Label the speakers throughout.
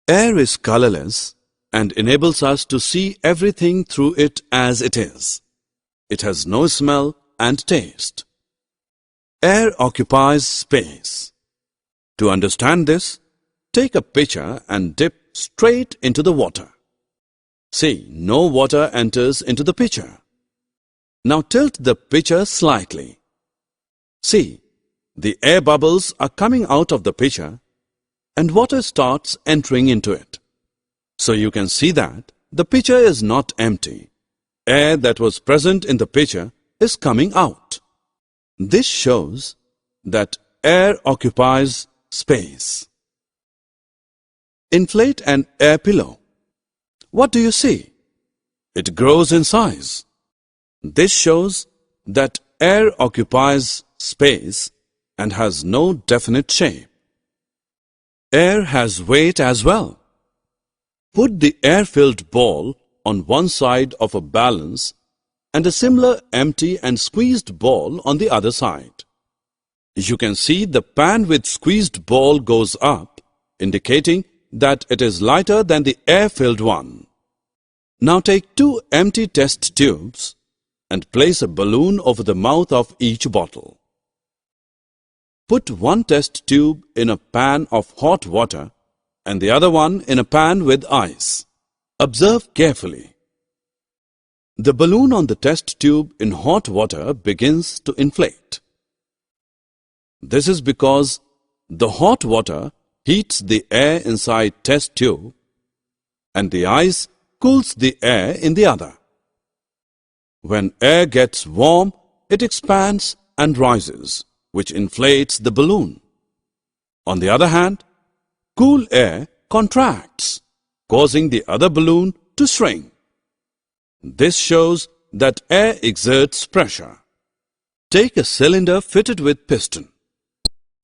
Speaker 1: Air is colorless and enables us to see everything through it as it is. It has no smell and taste. Air occupies space. To understand this, take a pitcher and dip straight into the water. See, no water enters into the pitcher. Now tilt the pitcher slightly. See, the air bubbles are coming out of the pitcher and water starts entering into it. So you can see that the pitcher is not empty. Air that was present in the pitcher is coming out. This shows that air occupies space. Inflate an air pillow. What do you see? It grows in size. This shows that air occupies space and has no definite shape. Air has weight as well. Put the air-filled ball on one side of a balance and a similar empty and squeezed ball on the other side. You can see the pan with squeezed ball goes up, indicating that it is lighter than the air-filled one. Now take two empty test tubes and place a balloon over the mouth of each bottle. Put one test tube in a pan of hot water and the other one in a pan with ice. Observe carefully. The balloon on the test tube in hot water begins to inflate. This is because the hot water heats the air inside test tube and the ice cools the air in the other. When air gets warm, it expands and rises, which inflates the balloon. On the other hand, cool air contracts, causing the other balloon to shrink. This shows that air exerts pressure. Take a cylinder fitted with piston.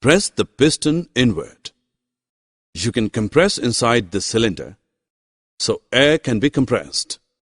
Speaker 1: Press the piston inward. You can compress inside the cylinder, so air can be compressed.